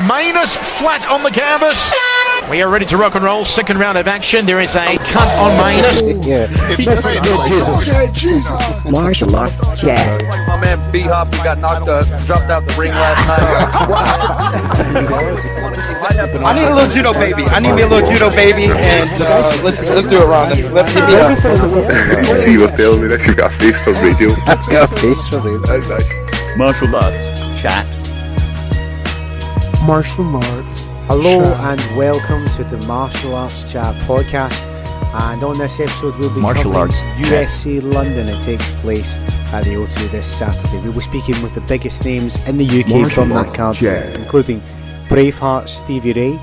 Manus flat on the canvas. We are ready to rock and roll. Second round of action. There is a cut on Manus. Jesus. Martial arts chat. My man B-Hop got dropped out the ring last night. I need a little judo baby. I need me a little judo baby, and let's do it, Ron. Let's hit me up. I see you were filming this. You've got a face for radio. That's got a face for radio. That's nice. Martial arts chat. Martial arts. Hello and welcome to the Martial Arts Chat podcast, and on this episode we'll be Martial covering Arts UFC London. It takes place at the O2 this Saturday. We'll be speaking with the biggest names in the UK Martial from that Arts card, Chat. including Braveheart Stevie Ray,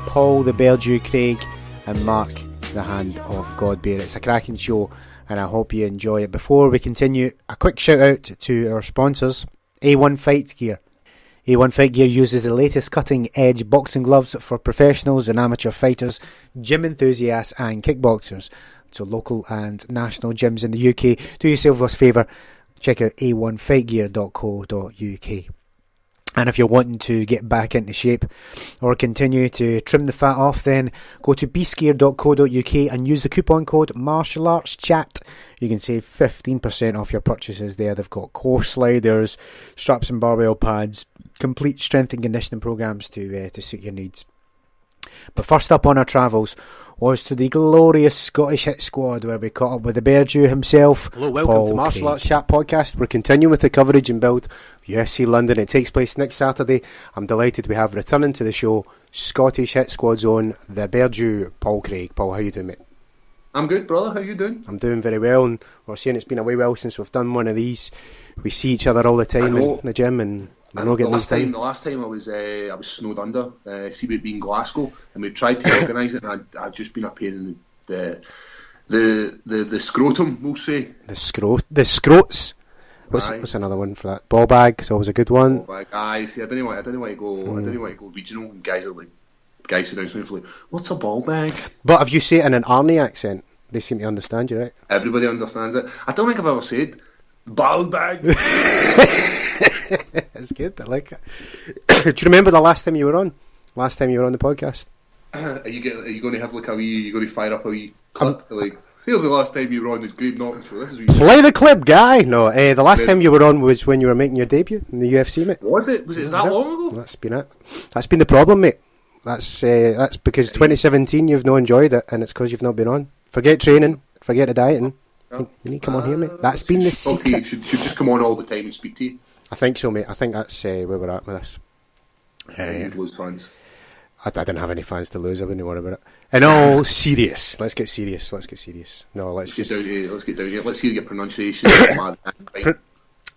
Paul the BearJew Craig, and Mark the Hand of Godbeer. It's a cracking show and I hope you enjoy it. Before we continue, a quick shout out to our sponsors, A1 Fight Gear. A1 Fight Gear uses the latest cutting-edge boxing gloves for professionals and amateur fighters, gym enthusiasts and kickboxers. So local and national gyms in the UK, do yourself a favour, check out a1fightgear.co.uk. And if you're wanting to get back into shape or continue to trim the fat off, then go to beastgear.co.uk and use the coupon code MartialArtsChat. You can save 15% off your purchases there. They've got core sliders, straps and barbell pads, complete strength and conditioning programs to suit your needs. But first up on our travels was to the glorious Scottish Hit Squad, where we caught up with the BearJew himself. Hello, welcome Paul to Martial Craig. Arts Chat Podcast. We're continuing with the coverage and build of UFC London. It takes place next Saturday. I'm delighted we have returning to the show Scottish Hit Squad's own, the BearJew, Paul Craig. Paul, how you doing, mate? I'm good, brother. How you doing? I'm doing very well, and we're saying it's been a while since we've done one of these. We see each other all the time in the gym, and we're not getting these time. The last time I was snowed under, CBD in Glasgow, and we tried to organise it, and I've just been a pain in the scrotum, we'll say. The scrotes. What's another one for that? Ball bag is always a good one. Ball bag. Aye, see, I didn't want to go. I didn't want to go regional. And guys are like, who down south are like, what's a ball bag? But if you say it in an Arnie accent, they seem to understand you, right? Everybody understands it. I don't think I've ever said ball bag. It's good. I like it. Do you remember the last time you were on? Last time you were on the podcast? Are you going to have like a wee? Are you going to fire up a wee clip? Like, here's the last time you were on the Grave Norton show. This is play the clip, guy. No, the last time you were on was when you were making your debut in the UFC, mate. Was it? Was it that long ago? That's been it. That's been the problem, mate. That's because 2017 you've not enjoyed it, and it's because you've not been on. Forget training, forget the dieting. You need to come on here, mate. That's been the secret. Okay, should just come on all the time and speak to you. I think so, mate. I think that's where we're at with this. You'd lose fans. I didn't have any fans to lose. I wouldn't worry about it. In all serious, let's get serious. No, let's get down to it. Let's hear your pronunciation. I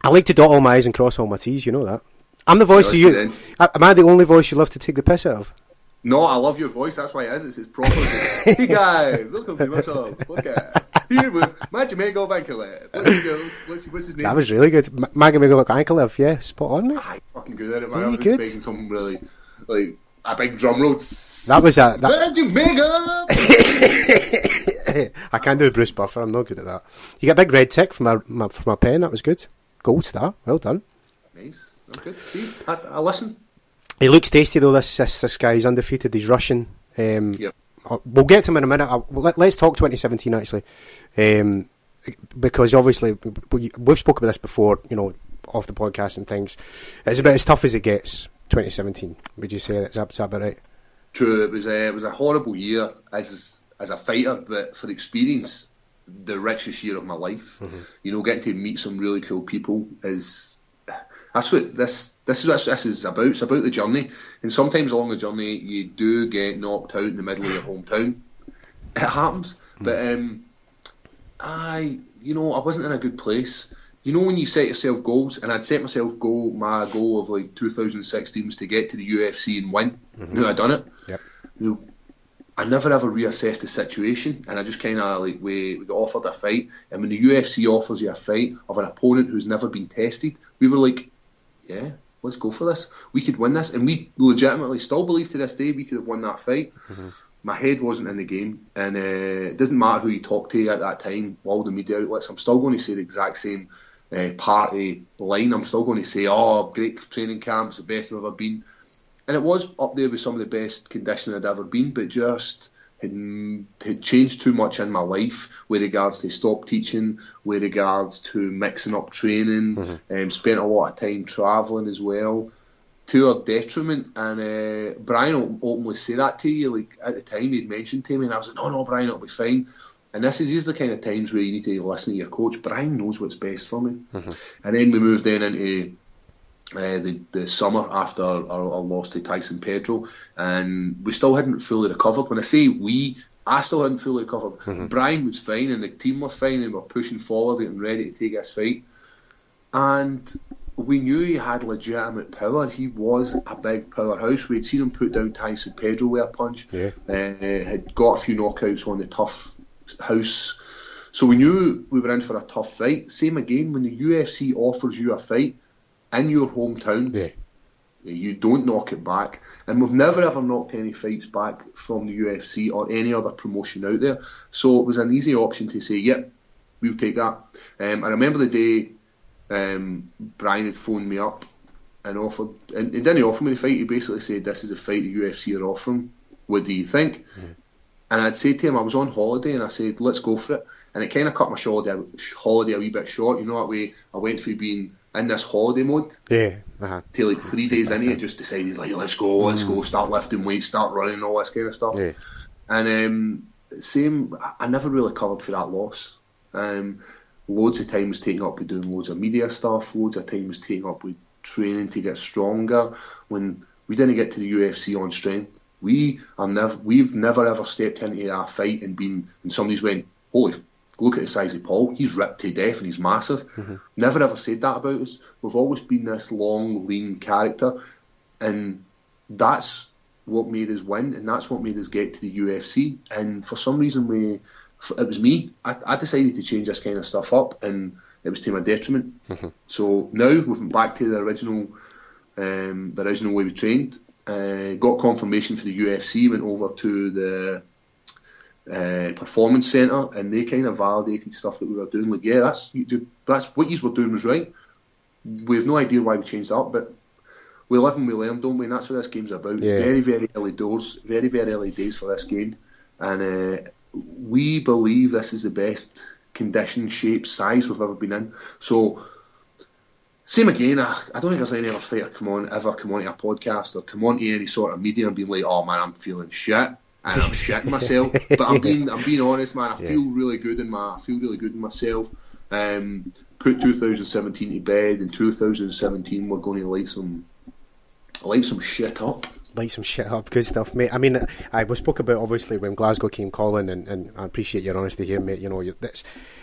like to dot all my I's and cross all my T's. You know that. I'm the voice of you. Am I the only voice you love to take the piss out of? No, I love your voice. That's why it is. It's proper. Hey guys, welcome to Martial Arts Podcast. Here with Magomedov Ankalev. What's his name? That was really good. Magomedov Ankalev. Yeah, spot on, mate. Aye, fucking good at it, man. I was expecting something really like a big drum roll. That was a. Magomedov. I can't do a Bruce Buffer. I'm not good at that. You got a big red tick from my pen. That was good. Gold star. Well done. Nice. That's good. See, I listen. He looks tasty though. This guy, he's undefeated. He's Russian. Yep. We'll get to him in a minute. Let's talk 2017 actually, because obviously we've spoken about this before. You know, off the podcast and things. It's about as tough as it gets. 2017. Would you say that's about right? True. It was a horrible year as a fighter, but for experience, the richest year of my life. Mm-hmm. You know, getting to meet some really cool people that's what this is what this is about. It's about the journey, and sometimes along the journey you do get knocked out in the middle of your hometown. It happens, but I wasn't in a good place. You know when you set yourself goals, and I'd set myself my goal of like 2016 was to get to the UFC and win. Mm-hmm. Now I done it. Yep. Now, I never ever reassessed the situation, and I just kind of like we got offered a fight, and when the UFC offers you a fight of an opponent who's never been tested, we were like, yeah, let's go for this. We could win this, and we legitimately still believe to this day we could have won that fight. Mm-hmm. My head wasn't in the game, and it doesn't matter who you talk to at that time, all the media outlets. I'm still going to say the exact same party line. I'm still going to say, oh, great training camps, the best I've ever been. and it was up there with some of the best conditioning I'd ever been, but just had changed too much in my life with regards to stop teaching, with regards to mixing up training, spent a lot of time travelling as well, to our detriment. And Brian openly said that to you, like at the time he'd mentioned to me, and I was like, no, Brian, it'll be fine. And these are the kind of times where you need to listen to your coach. Brian knows what's best for me. And then we moved then into the summer after our loss to Tyson Pedro, and we still hadn't fully recovered. When I say we, I still hadn't fully recovered. Brian was fine, and the team were fine, and we were pushing forward and ready to take this fight. And we knew he had legitimate power. He was a big powerhouse. We'd seen him put down Tyson Pedro with a punch. Had got a few knockouts on the tough house. So we knew we were in for a tough fight. Same again, when the UFC offers you a fight in your hometown, you don't knock it back. And we've never ever knocked any fights back from the UFC or any other promotion out there. So it was an easy option to say, yep, we'll take that. I remember the day Brian had phoned me up and offered, and he didn't offer me the fight. He basically said, this is a fight the UFC are offering. What do you think? And I'd said to him, I was on holiday, and I said, let's go for it. And it kind of cut my holiday a wee bit short. You know, that way I went from being in this holiday mode to like 3 days in it, just decided, like, let's go, start lifting weights, start running, all this kind of stuff. And I never really covered for that loss. Loads of time was taken up with doing loads of media stuff, loads of time was taken up with training to get stronger. When we didn't get to the UFC on strength, we've never ever stepped into a fight and somebody's went, holy, look at the size of Paul, he's ripped to death and he's massive. Never ever said that about us. We've always been this long, lean character, and that's what made us win, and that's what made us get to the UFC. And for some reason, it was me. I decided to change this kind of stuff up, and it was to my detriment. So now we've went back to the original way we trained. Got confirmation for the UFC, went over to the performance centre, and they kind of validated stuff that we were doing. Like, yeah, that's what you were doing was right. We have no idea why we changed it up, but we live and we learn, don't we? And that's what this game's about. It's very, very early doors, very, very early days for this game, and we believe this is the best condition, shape, size we've ever been in. So, same again, I don't think there's any other fighter come on to a podcast or come on to any sort of media and be like, oh man, I'm feeling shit and I'm shitting myself. But I'm being honest, man. I feel really good in myself. Put 2017 to bed. In 2017, we're going to light some shit up. Light some shit up, good stuff, mate. I mean, we spoke about obviously when Glasgow came calling, and I appreciate your honesty here, mate. You know, that's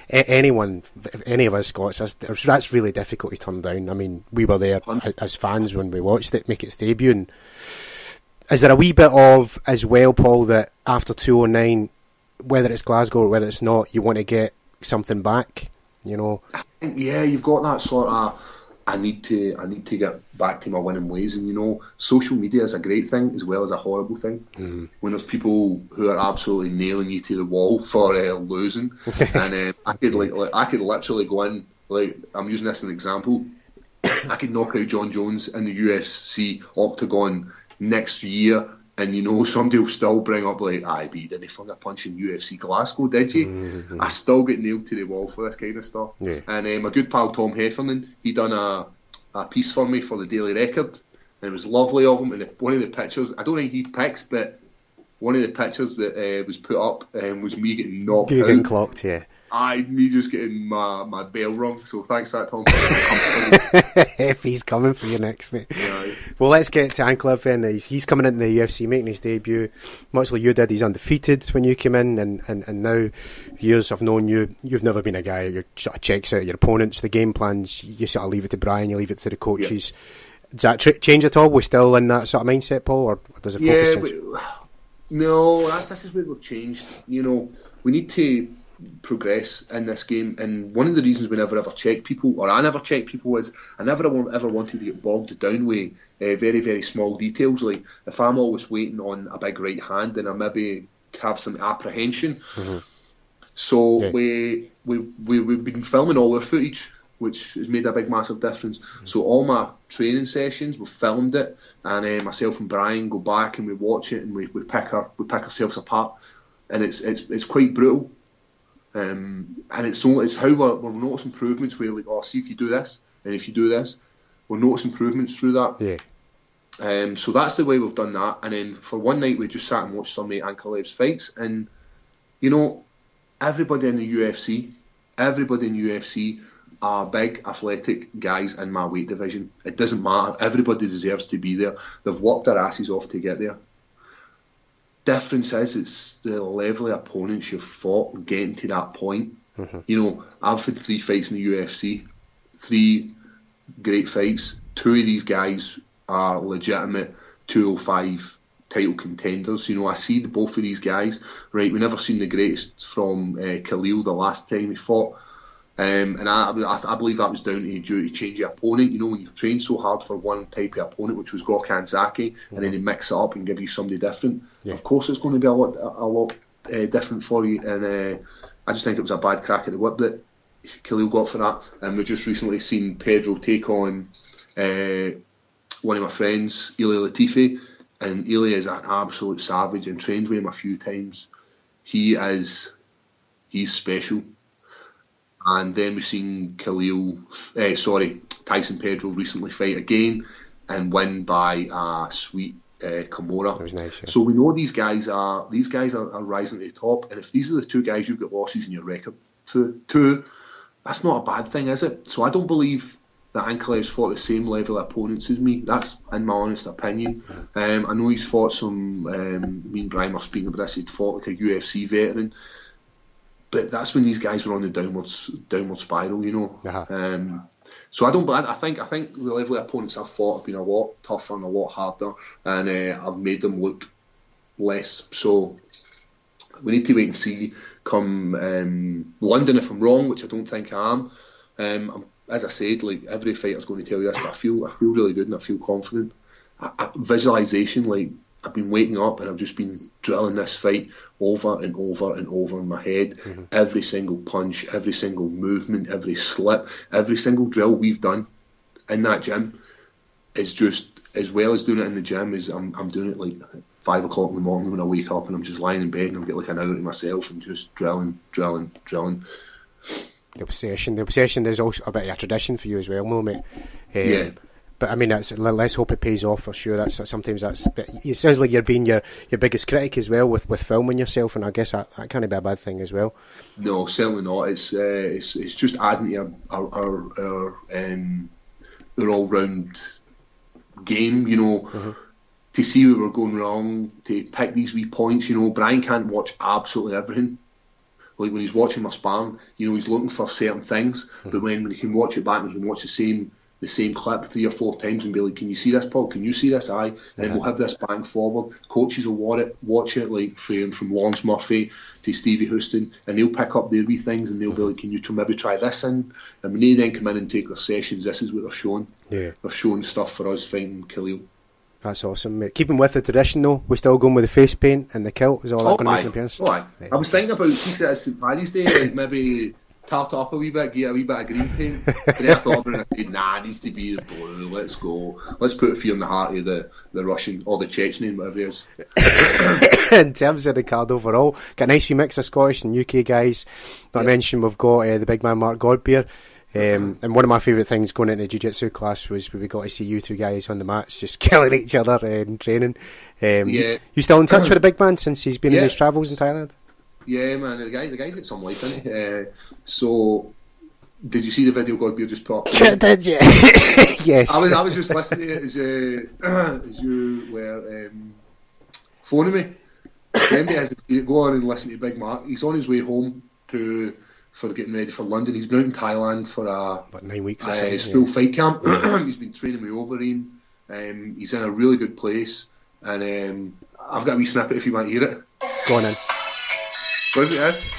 anyone, any of us Scots, that's really difficult to turn down. I mean, we were there as fans when we watched it make its debut. And is there a wee bit of as well, Paul, that after 209, whether it's Glasgow or whether it's not, you want to get something back? You know, I think, yeah, you've got that sort of. I need to get back to my winning ways, and you know, social media is a great thing as well as a horrible thing. When there's people who are absolutely nailing you to the wall for losing, and I could literally go in, like, I'm using this as an example. I could knock out John Jones in the UFC octagon next year, and you know, somebody will still bring up like, but you didn't finger punch in UFC Glasgow, did you? I still get nailed to the wall for this kind of stuff. And my good pal Tom Heffernan, he done a piece for me for the Daily Record, and it was lovely of him. And one of the pictures, I don't think he picks, but one of the pictures that was put up was me getting knocked out. Getting clocked, yeah. Me just getting my bell rung. So thanks for that, Tom. If he's coming for you next, mate. Yeah. Well, let's get to Anklev then. He's coming into the UFC, making his debut. Much like you did, he's undefeated when you came in, and now, years I've known you, you've never been a guy who sort of checks out your opponents, the game plans, you sort of leave it to Brian, you leave it to the coaches. Yeah. Does that change at all? We're still in that sort of mindset, Paul, or does it focus change? No, this is where we've changed. You know, we need to progress in this game, and one of the reasons we never ever check people, or I never check people, is I never ever wanted to get bogged down with very, very small details. Like if I'm always waiting on a big right hand, then I maybe have some apprehension. So we've been filming all our footage, which has made a big massive difference. So all my training sessions, we filmed it, and myself and Brian go back and we watch it, and we pick ourselves apart, and it's quite brutal. And it's how we're noticing improvements. Where like, oh, see if you do this, and if you do this, we'll notice improvements through that. Yeah. So that's the way we've done that. And then for one night we just sat and watched some of Ankalev's fights, and you know, everybody in the UFC are big, athletic guys in my weight division. It doesn't matter. Everybody deserves to be there. They've worked their asses off to get there. Difference is, it's the level of opponents you've fought getting to that point. You know, I've had 3 fights in the UFC, 3 great fights. 2 of these guys are legitimate 205 title contenders. You know, I see both of these guys. Right, we never seen the greatest from Khalil the last time he fought. And I believe that was down to due to change your opponent. You know, when you've trained so hard for one type of opponent, which was Gokhan Zaki, and then they mix it up and give you somebody different. Yeah. Of course, it's going to be a lot different for you. And I just think it was a bad crack at the whip that Khalil got for that. And we've just recently seen Pedro take on one of my friends, Ili Latifi, and Ili is an absolute savage. And trained with him a few times. He's special. And then we've seen Tyson Pedro recently fight again and win by a sweet Kimura. That was nice, yeah. So we know these guys are rising to the top, and if these are the 2 guys you've got losses in your record to, that's not a bad thing, is it? So I don't believe that Ankalev's fought the same level of opponents as me. That's in my honest opinion. I know he's fought some. Me and Brian were speaking about this. He'd fought like a UFC veteran. But that's when these guys were on the downward spiral, you know. So I think the level of opponents I've fought have been a lot tougher and a lot harder, and I've made them look less. So we need to wait and see come London if I'm wrong, which I don't think I am. As I said, like every fighter's going to tell you this, but I feel really good and I feel confident. Visualization, like. I've been waking up and I've just been drilling this fight over and over and over in my head. Every single punch, every single movement, every slip, every single drill we've done in that gym is just, as well as doing it in the gym, is I'm doing it like at 5 o'clock in the morning when I wake up and I'm just lying in bed and I'll get like an hour to myself and just drilling. The obsession is also a bit of a tradition for you as well, no, mate. Yeah. But I mean, let's hope it pays off for sure. Sometimes it sounds like you're being your biggest critic as well with filming yourself, and I guess that can't be a bad thing as well. No, certainly not. It's just adding to our all round game, you know. To see where we're going wrong, to pick these wee points, you know. Brian can't watch absolutely everything. Like when he's watching my sparring, you know, he's looking for certain things, but when he can watch it back and he can watch the same clip 3 or 4 times and be like, can you see this, Paul? Can you see this? Aye. And then we'll have this bang forward. Coaches will watch it like from Lawrence Murphy to Stevie Houston, and they'll pick up their wee things and they'll be like, can you maybe try this in? And when they then come in and take their sessions, this is what they're showing. Yeah. They're showing stuff for us fighting Khalil. That's awesome, mate. Keeping with the tradition though, we're still going with the face paint and the kilt. Is all that going to make an appearance? Aye. I was thinking about St. Paddy's Day, like maybe tart it up a wee bit, get a wee bit of green paint. But then I thought about it and I said, nah, it needs to be the blue. Let's go. Let's put fear in the heart of the Russian or the Chechen, whatever it is. In terms of the card overall, got a nice wee mix of Scottish and UK guys. Not to mention we've got the big man Mark Godbeer. And one of my favourite things going into jiu-jitsu class was we got to see you 2 guys on the mats just killing each other in training. You still in touch with the big man since he's been in his travels in Thailand? Yeah, man, the guy's got some life in it. So, did you see the video Godbeer just put up? Did you? Yes. I was just listening to it as you were phoning me. Remember, has to go on and listen to Big Mark. He's on his way home for getting ready for London. He's been out in Thailand for about 9 weeks. His full fight camp. He's been training with Overeem. He's in a really good place, and I've got a wee snippet if you want to hear it. Go on in. Was it this?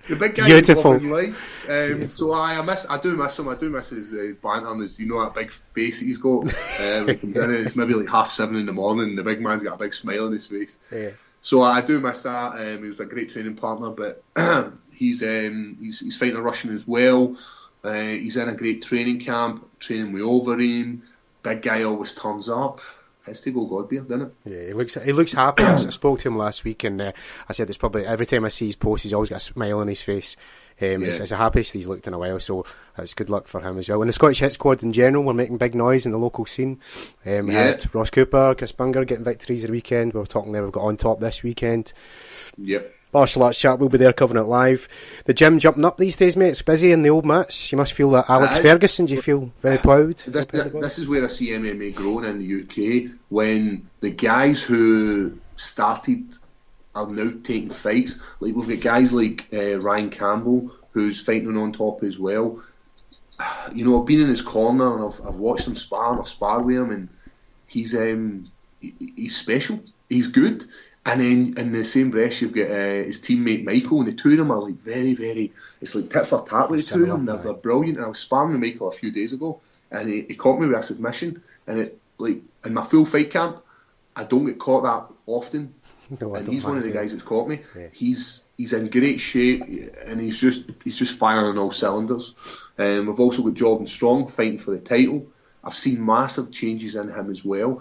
The big guy is loving life. So I do miss him. I do miss his banter and his, you know, that big face that he's got. It's maybe like 7:30 in the morning and the big man's got a big smile on his face. Yeah. So I do miss that. He was a great training partner, but he's fighting a Russian as well. He's in a great training camp, training with Overeem. Big guy always turns up. Has to go Godbeer, doesn't it? Yeah, he looks happy. I spoke to him last week, and I said it's probably every time I see his post, he's always got a smile on his face. It's the happiest he's looked in a while, so it's good luck for him as well. And the Scottish Hit Squad in general, we're making big noise in the local scene. We had Ross Cooper, Chris Bunger getting victories the weekend. We were talking there, we've got On Top this weekend. Yep. Martial Arts Chat, we'll be there covering it live. The gym jumping up these days, mate. It's busy in the old mats. You must feel that Alex Ferguson, do you feel very proud? This is where I see MMA growing in the UK, when the guys who started are now taking fights. Like, we've got guys like Ryan Campbell, who's fighting On Top as well. You know, I've been in his corner and I've watched him spar, and I've sparred with him, and he's special. He's good. And then in the same breath, you've got his teammate Michael, and the two of them are like very, very. It's like tit for tat with the two of them. They're brilliant. And I was sparring with Michael a few days ago, and he caught me with a submission. And it, like, in my full fight camp, I don't get caught that often. No, and he's one of the guys that's caught me. Yeah. He's in great shape, and he's just firing on all cylinders. We've also got Jordan Strong fighting for the title. I've seen massive changes in him as well.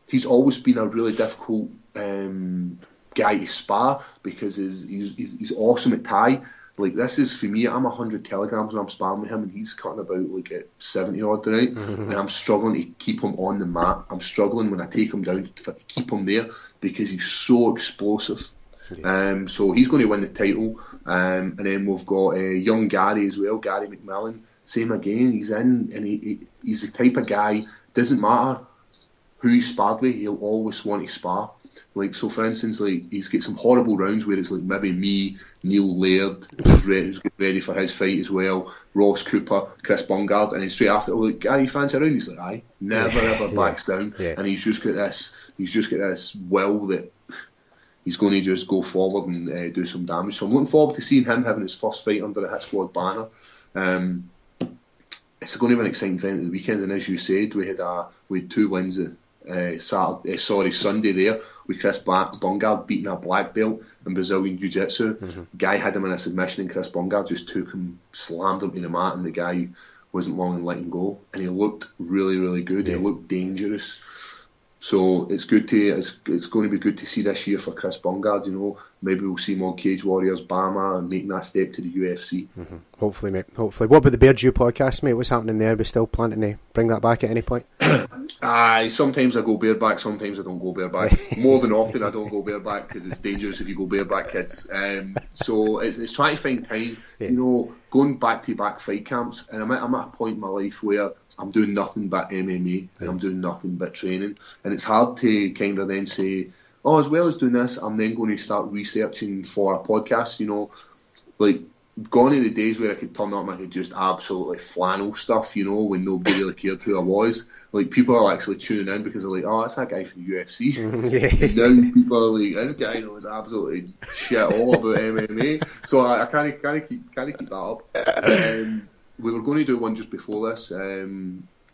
He's always been a really difficult guy to spar, because he's awesome at Thai. Like, this is, for me, I'm 100 kilograms when I'm sparring with him, and he's cutting about like at 70 odd tonight, and I'm struggling to keep him on the mat. I'm struggling when I take him down to keep him there, because he's so explosive. Yeah. So he's going to win the title, and then we've got young Gary as well, Gary McMillan. Same again, he's in, and he's the type of guy, doesn't matter who he's sparred with, he'll always want to spar. Like, so for instance, like, he's got some horrible rounds where it's like maybe me, Neil Laird, who's getting ready for his fight as well, Ross Cooper, Chris Bungard, and then straight after, like, Gary, you fancy a round? He's like, aye, never ever backs down, and he's just got this will that he's going to just go forward and do some damage. So I'm looking forward to seeing him having his first fight under the Hit Squad banner. It's going to be an exciting event at the weekend, and as you said, we had 2 wins at Sunday there, with Chris Bungard beating a black belt in Brazilian Jiu-Jitsu. Guy had him in a submission, and Chris Bungard just took him, slammed him to the mat, and the guy wasn't long in letting go, and he looked really, really good. He looked dangerous. So it's going to be good to see this year for Chris Bungard. You know, maybe we'll see more Cage Warriors, Bama, and making that step to the UFC. Hopefully, mate. Hopefully. What about the BearJew podcast, mate? What's happening there? Are we still planning to bring that back at any point? Sometimes I go bareback, sometimes I don't go bareback. More than often, I don't go bareback, because it's dangerous if you go bareback, kids. So it's trying to find time. You know, going back-to-back fight camps, and I'm at a point in my life where I'm doing nothing but MMA, and I'm doing nothing but training, and it's hard to kind of then say, oh, as well as doing this, I'm then going to start researching for a podcast. You know, like, gone are the days where I could turn up and I could just absolutely flannel stuff, you know, when nobody really cared who I was. Like, people are actually tuning in because they're like, oh, that's that guy from the UFC. And now people are like, this guy knows absolutely shit all about MMA. So I can't keep that up. We were going to do one just before this.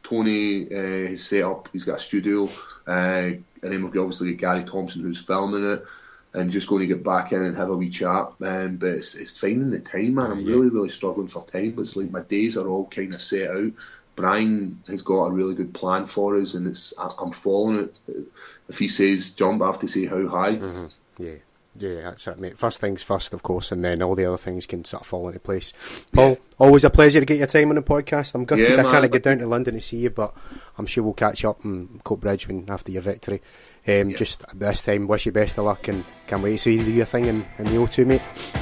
Tony has set up, he's got a studio, and then we've obviously got Gary Thompson who's filming it, and just going to get back in and have a wee chat. But it's finding the time, man. I'm really, really struggling for time. It's like my days are all kind of set out. Brian has got a really good plan for us, and I'm following it. If he says jump, I have to say how high. Yeah, that's it, mate. First things first, of course, and then all the other things can sort of fall into place. Paul, always a pleasure to get your time on the podcast. I'm gutted I can't get down to London to see you, but I'm sure we'll catch up in Coatbridge after your victory. Just this time, wish you best of luck, and can't wait to see you do your thing in the O2, mate.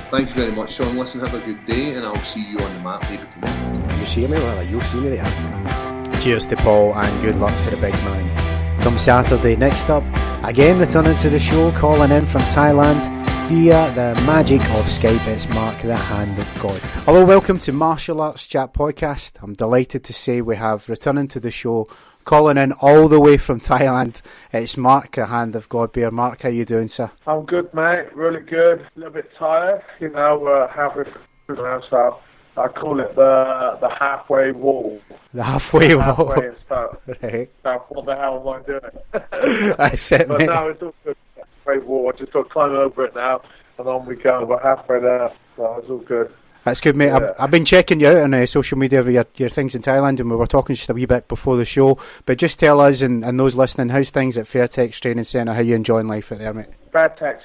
Thank you very much, Sean. Listen, have a good day, and I'll see you on the mat later tonight. You see me, well, you'll see me there. Cheers to Paul, and good luck to the big man. Come Saturday, next up, again returning to the show, calling in from Thailand via the magic of Skype, it's Mark, the Hand of God. Hello, welcome to Martial Arts Chat Podcast. I'm delighted to say we have returning to the show, calling in all the way from Thailand, it's Mark, the Hand of Godbeer. Mark, how you doing, sir? I'm good, mate, really good. A little bit tired, you know, halfway through now, so I call it the halfway wall. The halfway wall. Halfway and stuff. Right. So what the hell am I doing? That's it, but mate. no, it's all good. Halfway wall. wall. I just got to climb over it now, and on we go. We're halfway there, so it's all good. That's good, mate. Yeah. I've been checking you out on social media with your things in Thailand, and we were talking just a wee bit before the show. But just tell us and those listening, how's things at Fairtex Training Centre? How you enjoying life out there, mate? Fairtex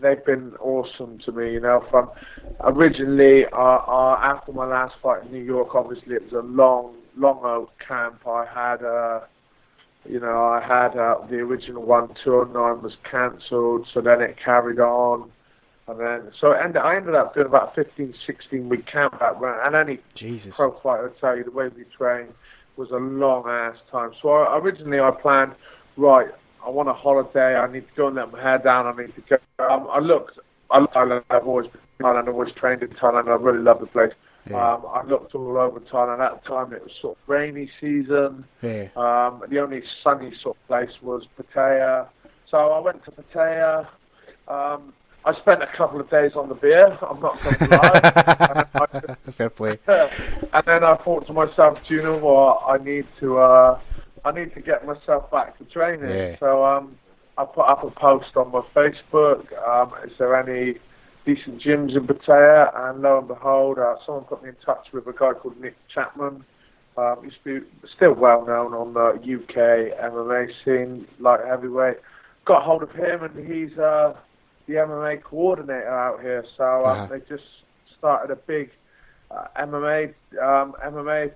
they've been awesome to me. From originally, after my last fight in New York, obviously it was a long old camp. I had the original one, 209 was cancelled, so then it carried on. And then, I ended up doing about a 15, 16-week camp back then. And any pro fighter would tell you the way we trained was a long-ass time. So originally I planned, right, I want a holiday. I need to go and let my hair down. I need to go. I've always been in Thailand. I've always trained in Thailand. I really love the place. Yeah. I looked all over Thailand. At the time, it was sort of rainy season. Yeah. The only sunny sort of place was Pattaya. So I went to Pattaya. I spent a couple of days on the beer. I'm not going to lie. Fair play. And then I thought to myself, do you know what? I need to get myself back to training. Yeah. So I put up a post on my Facebook. Is there any decent gyms in Pattaya? And lo and behold, someone put me in touch with a guy called Nick Chapman. He's still well known on the UK MMA scene, light heavyweight. Got hold of him, and he's the MMA coordinator out here. So they just started a big MMA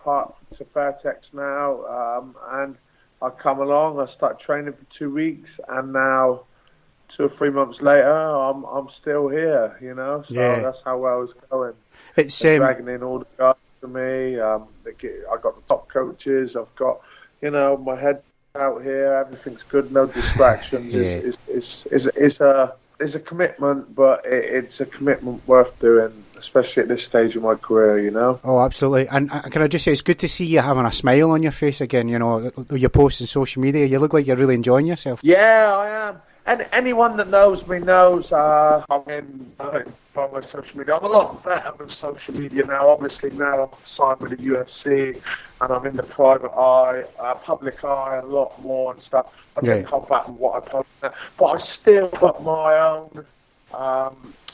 part to Fairtex now, and I come along. I start training for 2 weeks, and now 2 or 3 months later, I'm still here. So that's how well it's going. It's dragging in all the guys to me. I got the top coaches. I've got my head out here. Everything's good. No distractions. It's a commitment, but it's a commitment worth doing, especially at this stage of my career, Oh, absolutely. And can I just say, it's good to see you having a smile on your face again, your posts on social media. You look like you're really enjoying yourself. Yeah, I am. And anyone that knows me knows I'm in on my social media. I'm a lot better with social media now. Obviously, now I'm signed with the UFC, and I'm in the private eye, public eye a lot more and stuff. I don't come back with what I post now. But I still got my own...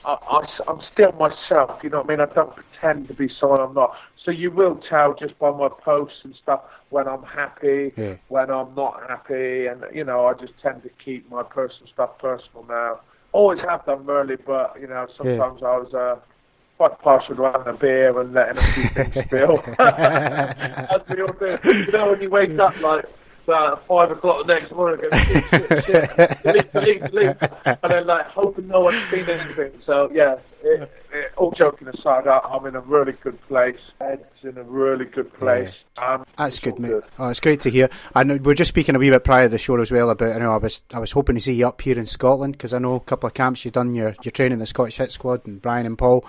I'm still myself, you know what I mean? I don't pretend to be someone I'm not. So you will tell just by my posts and stuff when I'm happy, when I'm not happy, and I just tend to keep my personal stuff personal now. Always have done really, but sometimes I was quite partial to having a beer and letting a few things spill. As we all do. When you wake up like 5 o'clock the next morning, shit, delete, and then hoping no one's seen anything. So all joking aside, I'm in a really good place. Ed's in a really good place. That's good, mate. Oh, it's great to hear. And we're just speaking a wee bit prior to the show as well about. I was hoping to see you up here in Scotland, because I know a couple of camps you've done. Your training the Scottish Hit Squad and Brian and Paul.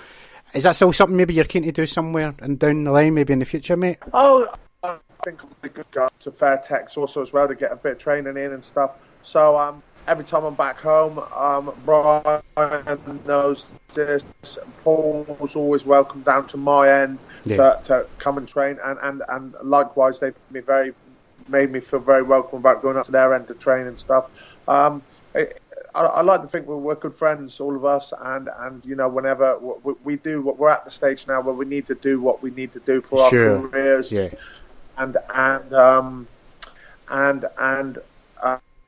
Is that still something maybe you're keen to do somewhere and down the line, maybe in the future, mate? Oh, I think I'm a good guy to Fairtex also as well to get a bit of training in and stuff. So every time I'm back home, Brian knows this. Paul's always welcome down to my end to come and train, and likewise they made me feel very welcome about going up to their end to train and stuff. I like to think we're good friends, all of us, and whenever we do, we're at the stage now where we need to do what we need to do for our careers. Yeah. And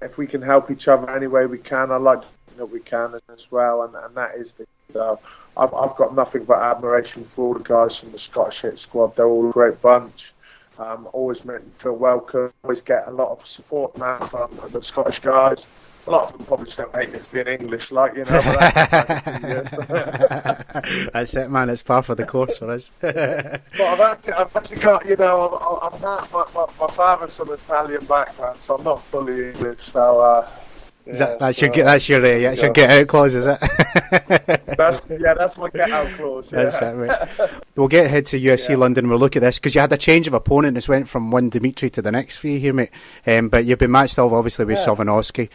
if we can help each other any way we can, I like to think that we can as well, and that is I've got nothing but admiration for all the guys from the Scottish Hit Squad. They're all a great bunch. Always make me feel welcome. Always get a lot of support now from the Scottish guys. A lot of them probably still hate me for being English, but that's it, man. It's par for the course for us. But I've actually got, I'm not, my father's from Italian background, so I'm not fully English. So that's your get out clause, is it? That's my get out clause. Yeah. That's it, mate. We'll get ahead to UFC London. We'll look at this because you had a change of opponent. This went from one Dimitri to the next for you here, mate. But you've been matched up obviously with Sovanovsky.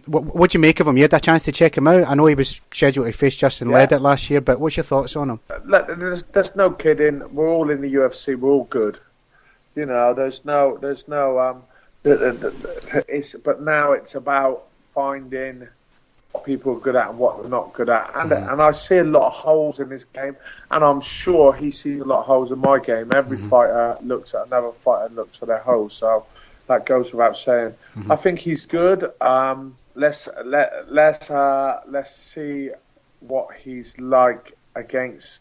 What do you make of him? You had a chance to check him out. I know he was scheduled to face Justin Ledet last year, but what's your thoughts on him? There's no kidding. We're all in the UFC. We're all good. There's no. But now it's about finding people are good at and what they're not good at. And I see a lot of holes in his game, and I'm sure he sees a lot of holes in my game. Every fighter looks at another fighter and looks for their holes, so that goes without saying. I think he's good. Let's see what he's like against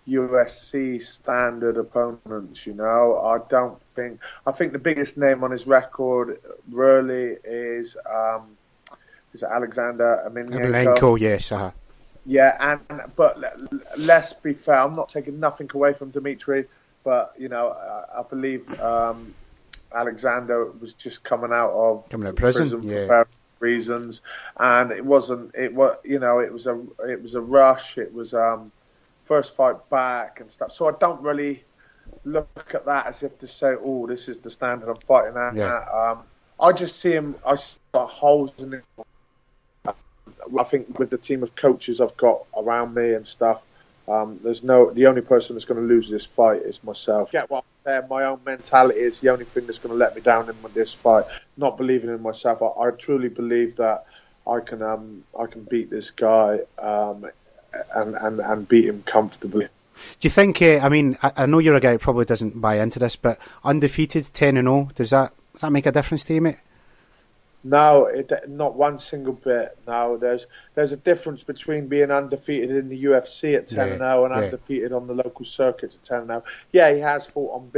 UFC standard opponents. You know, I think the biggest name on his record really is Alexander Emelianenko, yes. Yeah, but let's be fair. I'm not taking nothing away from Dimitri, but you know, I believe Alexander was just coming out of prison for various reasons, and it was a rush. It was first fight back and stuff. So I don't really look at that as if to say, oh, this is the standard I'm fighting at. Yeah. I just see him. I see holes in it. I think with the team of coaches I've got around me and stuff, the only person that's going to lose this fight is myself. Get what I'm saying? My own mentality is the only thing that's going to let me down in this fight. Not believing in myself. I truly believe that I can beat this guy and beat him comfortably. Do you think? I know you're a guy who probably doesn't buy into this, but undefeated 10-0, does that make a difference to you, mate? No, not one single bit. No, there's a difference between being undefeated in the UFC at 10-0 and undefeated on the local circuits at 10-0. Yeah, he has fought on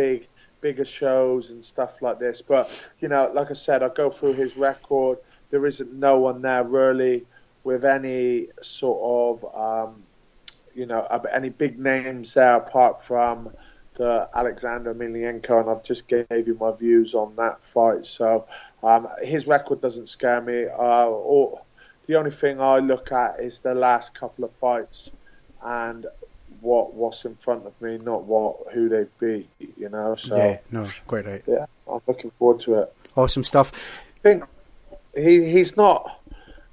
bigger shows and stuff like this. But, you know, like I said, I go through his record. There isn't no one there really with any sort of, any big names there apart from the Alexander Emelianenko, and I've just gave you my views on that fight. So his record doesn't scare me. The only thing I look at is the last couple of fights and what's in front of me, not who they've beat. You know. So yeah, no, quite right. Yeah, I'm looking forward to it. Awesome stuff. I think he's not.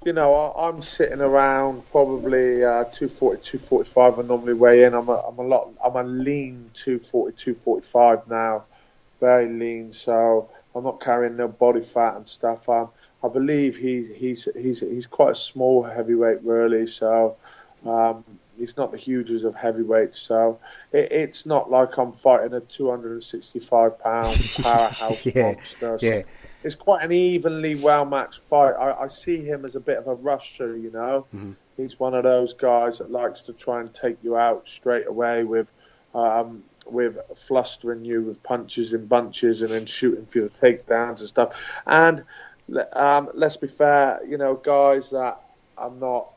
You know, I'm sitting around probably 240, 245. I normally weigh in. I'm a lean 240, 245 now, very lean. So I'm not carrying no body fat and stuff. I believe he's quite a small heavyweight, really. So he's not the hugest of heavyweights. So it's not like I'm fighting a 265 pound powerhouse monster. So it's quite an evenly well-matched fight. I see him as a bit of a rusher, you know. He's one of those guys that likes to try and take you out straight away with flustering you with punches and bunches and then shooting for your takedowns and stuff. And let's be fair, you know, guys that are not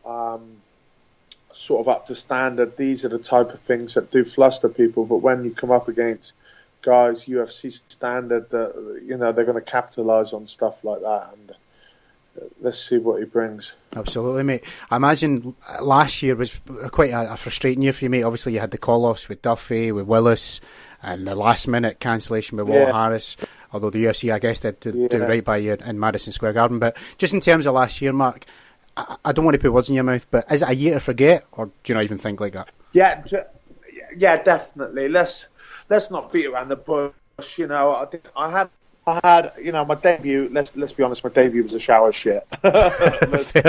sort of up to standard, these are the type of things that do fluster people. But when you come up against guys UFC standard, that you know, they're going to capitalise on stuff like that, and let's see what he brings. Absolutely, mate. I imagine last year was quite a frustrating year for you, mate. Obviously you had the call-offs with Duffy, with Willis, and the last minute cancellation with Walt Harris, although the UFC I guess did do right by you in Madison Square Garden. But just in terms of last year, Mark, I don't want to put words in your mouth, but is it a year to forget, or do you not even think like that? Yeah, definitely. Let's not beat around the bush. You know, I had, you know, my debut. Let's be honest, my debut was a shower shit. let's be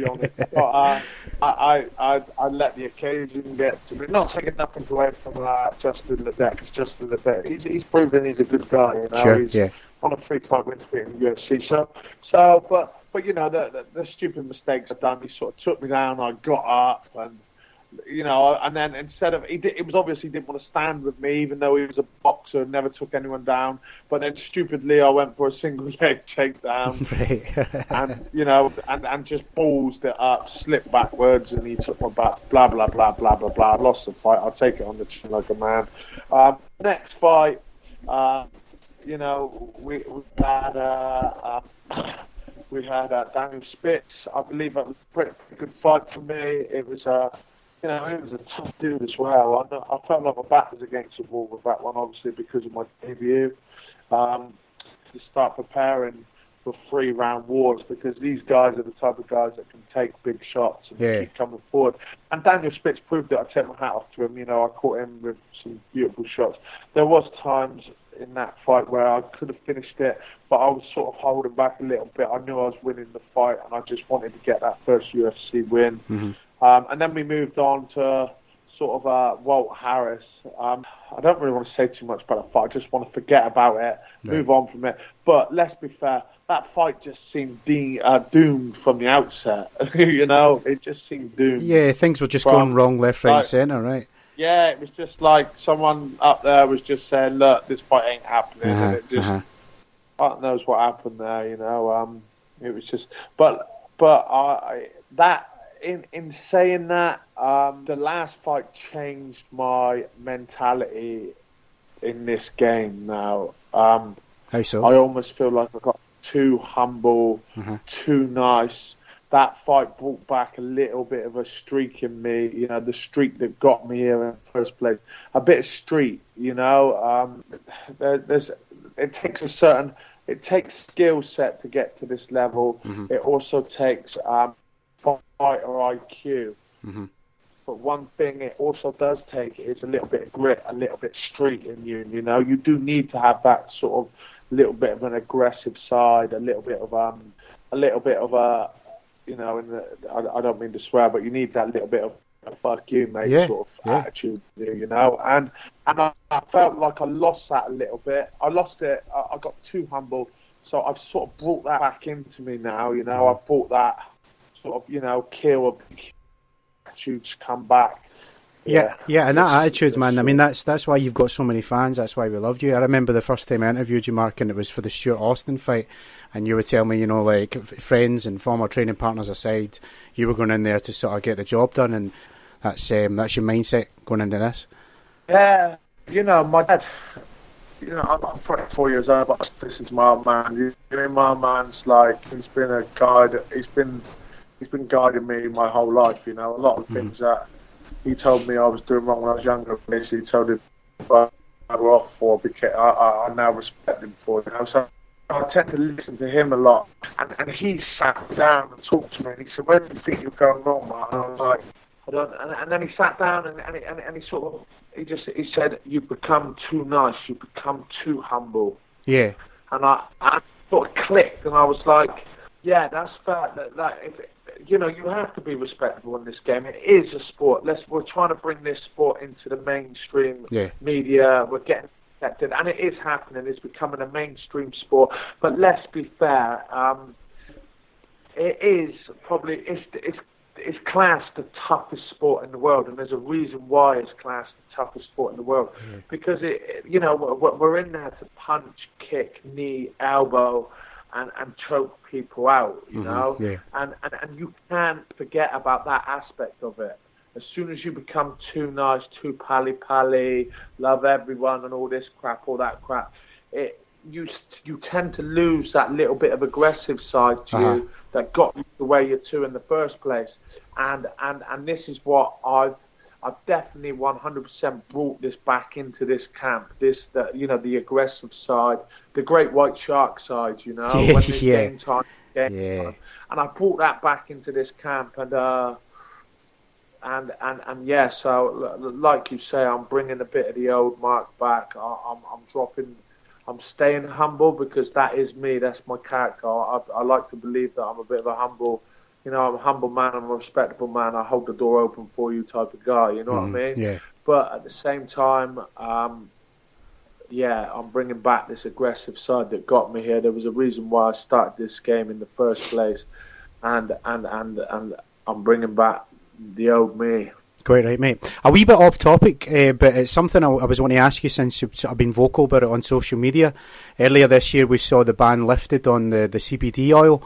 honest. But I let the occasion get to me. Not taking nothing away from Justin Ledet, because Justin Ledet, he's proven he's a good guy. You know, he's on a 3-fight win streak in the UFC. But you know, the stupid mistakes I've done, he sort of took me down. I got up and. You know, and then instead of it was obviously he didn't want to stand with me, even though he was a boxer and never took anyone down. But then stupidly, I went for a single leg takedown, and you know, and just ballsed it up, slipped backwards, and he took my back. Blah blah blah blah blah blah. I lost the fight. I'll take it on the chin like a man. Next fight, you know, we had Daniel Spitz. I believe it was a pretty good fight for me. It was you know, he was a tough dude as well. I felt like my back was against the wall with that one, obviously, because of my debut. To start preparing for 3-round wars, because these guys are the type of guys that can take big shots and keep coming forward. And Daniel Spitz proved it. I take my hat off to him. You know, I caught him with some beautiful shots. There was times in that fight where I could have finished it, but I was sort of holding back a little bit. I knew I was winning the fight, and I just wanted to get that first UFC win. And then we moved on to sort of Walt Harris. I don't really want to say too much about the fight. I just want to forget about it, move on from it. But let's be fair, that fight just seemed doomed from the outset. You know, it just seemed doomed. Yeah, things were just going wrong left, right, centre, right? Yeah, it was just like someone up there was just saying, look, this fight ain't happening. And it just, God knows what happened there, you know. It was just, in saying that, the last fight changed my mentality in this game now. How so? I almost feel like I got too humble, too nice. That fight brought back a little bit of a streak in me, you know, the streak that got me here in the first place. A bit of streak, you know. It takes skill set to get to this level. It also takes fighter IQ. But one thing it also does take is a little bit of grit, a little bit of streak in you. You know, you do need to have that sort of little bit of an aggressive side, a little bit of a, you know, I don't mean to swear, but you need that little bit of a fuck you, mate, sort of attitude, you know. And I felt like I lost that a little bit. I lost it. I got too humble, so I've sort of brought that back into me now. You know, I've brought that sort of, you know, kill attitudes come back. Yeah, and that attitude, man. I mean, that's why you've got so many fans. That's why we loved you. I remember the first time I interviewed you, Mark, and it was for the Stuart Austin fight, and you would tell me, you know, like, friends and former training partners aside, you were going in there to sort of get the job done, and that's your mindset going into this. Yeah, you know, my dad. You know, I'm 44 years old, but I listen to my old man. You know, my man's like, he's been a guide. He's been guiding me my whole life. You know, a lot of things that he told me I was doing wrong when I was younger. Basically, told him I were off for, because I now respect him for. You know, so I tend to listen to him a lot. And he sat down and talked to me, and he said, "Where do you think you're going wrong, man?" And I was like, "I don't." And then he sat down and he sort of he said, "You become too nice. You become too humble." Yeah. And I sort of clicked, and I was like, "Yeah, that's fair. You know, you have to be respectable in this game. It is a sport. We're trying to bring this sport into the mainstream media. We're getting accepted, and it is happening. It's becoming a mainstream sport. But let's be fair. It is probably it's classed the toughest sport in the world, and there's a reason why it's classed the toughest sport in the world. Because you know, we're in there to punch, kick, knee, elbow, and choke people out, you know, and you can't forget about that aspect of it. As soon as you become too nice, too pally, love everyone and all this crap, all that crap, you tend to lose that little bit of aggressive side to you that got you to where you're to in the first place. And this is what I've definitely 100% brought this back into this camp. You know, the aggressive side, the great white shark side, you know, when it's game time. And I brought that back into this camp, and yeah. So like you say, I'm bringing a bit of the old Mark back. I'm staying humble, because that is me. That's my character. I like to believe that I'm a bit of a humble. You know, I'm a humble man, I'm a respectable man, I hold the door open for you type of guy, you know what I mean? Yeah. But at the same time, I'm bringing back this aggressive side that got me here. There was a reason why I started this game in the first place, and I'm bringing back the old me. Quite right, mate. A wee bit off topic, but it's something I was wanting to ask you since you've sort of been vocal about it on social media. Earlier this year, we saw the ban lifted on the CBD oil.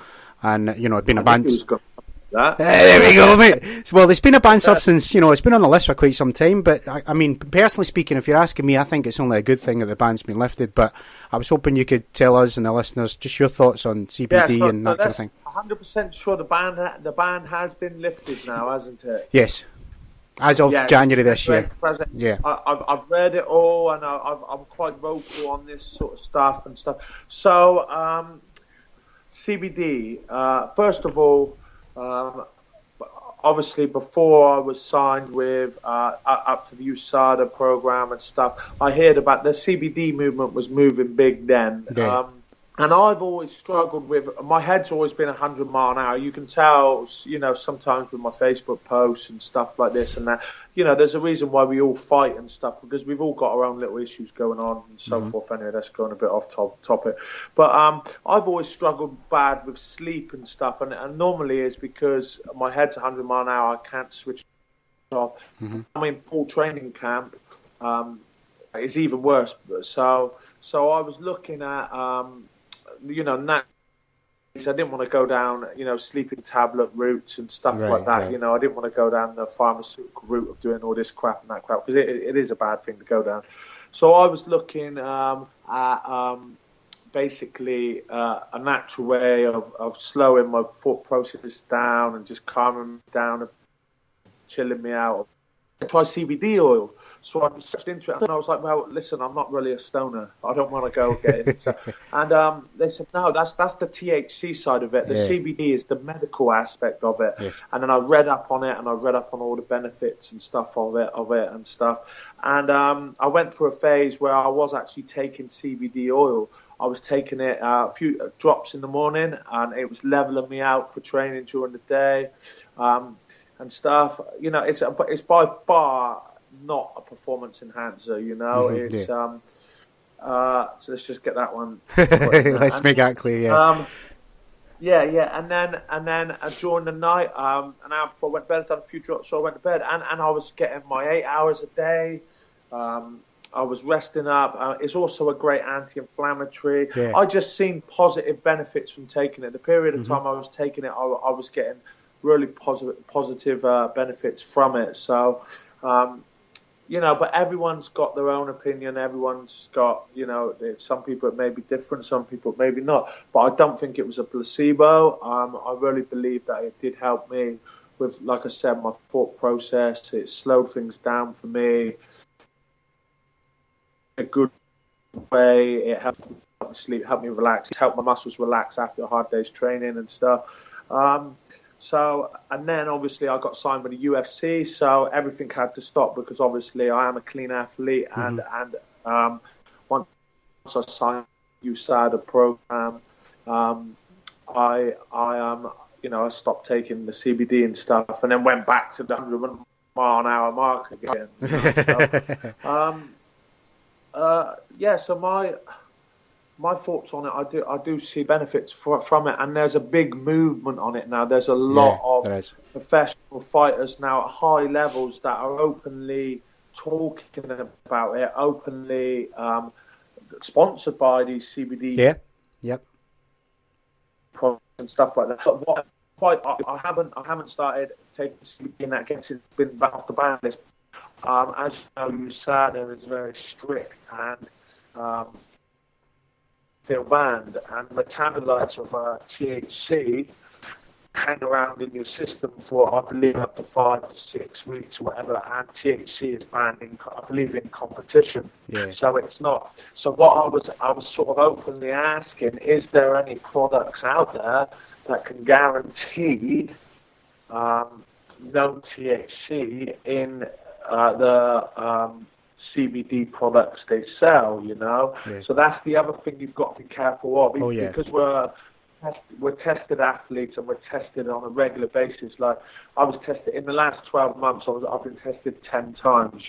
And, you know, it's been a ban. There we go, mate. Well, it's been a banned substance, you know, it's been on the list for quite some time. But, I mean, personally speaking, if you're asking me, I think it's only a good thing that the ban's been lifted. But I was hoping you could tell us and the listeners just your thoughts on CBD and that kind of thing. 100% sure the ban has been lifted now, hasn't it? Yes. As of January this year. Yeah. I've read it all, and I'm quite vocal on this sort of stuff and stuff. So, CBD, first of all, obviously before I was signed with up to the USADA program and stuff, I heard about the CBD movement was moving big then. Yeah. And I've always struggled with, my head's always been 100 mile an hour. You can tell, sometimes with my Facebook posts and stuff like this and that, there's a reason why we all fight and stuff, because we've all got our own little issues going on and so forth. Anyway, that's going a bit off topic. But I've always struggled bad with sleep and stuff. And normally it's because my head's 100 mile an hour. I can't switch off. I'm in full training camp. It's even worse. So I was looking at, I didn't want to go down, sleeping tablet routes and stuff like that. Right. I didn't want to go down the pharmaceutical route of doing all this crap and that crap, because it is a bad thing to go down. So I was looking at basically a natural way of slowing my thought process down and just calming me down and chilling me out. I tried CBD oil. So I researched into it, and I was like, well, listen, I'm not really a stoner. I don't want to go get into it. And they said, no, that's the THC side of it. The CBD is the medical aspect of it. Yes. And then I read up on it, and I read up on all the benefits and stuff of it and stuff. And I went through a phase where I was actually taking CBD oil. I was taking it a few drops in the morning, and it was leveling me out for training during the day and stuff. It's by far not a performance enhancer, it's so let's just get that one. Let's make that clear. And then during the night, an hour before I went to bed, I done a few drops, so I went to bed, and I was getting my 8 hours a day. I was resting up. It's also a great anti-inflammatory. I just seen positive benefits from taking it. The period of time I was taking it, I was getting really positive benefits from it. So but everyone's got their own opinion. Everyone's got, some people it may be different, some people it maybe not. But I don't think it was a placebo. I really believe that it did help me with, like I said, my thought process. It slowed things down for me in a good way. It helped me sleep, helped me relax, helped my muscles relax after a hard day's training and stuff. And then obviously I got signed with the UFC, so everything had to stop, because obviously I am a clean athlete, and once I signed the USADA program, I stopped taking the CBD and stuff, and then went back to the 100 mile an hour mark again. So my thoughts on it, I do see benefits from it, and there's a big movement on it now. There's a lot of professional fighters now at high levels that are openly talking about it, openly sponsored by these CBD products and stuff like that. But I haven't started taking CBD in that case. It's been off the ban list. As you know, USADA is very strict, and still banned, and metabolites of THC hang around in your system for, I believe, up to 5 to 6 weeks or whatever, and THC is banned I believe, in competition. So it's not. So what I was sort of openly asking, is there any products out there that can guarantee no THC in the CBD products they sell, So that's the other thing you've got to be careful of, because we're tested athletes, and we're tested on a regular basis. Like, I was tested in the last 12 months. I've been tested 10 times,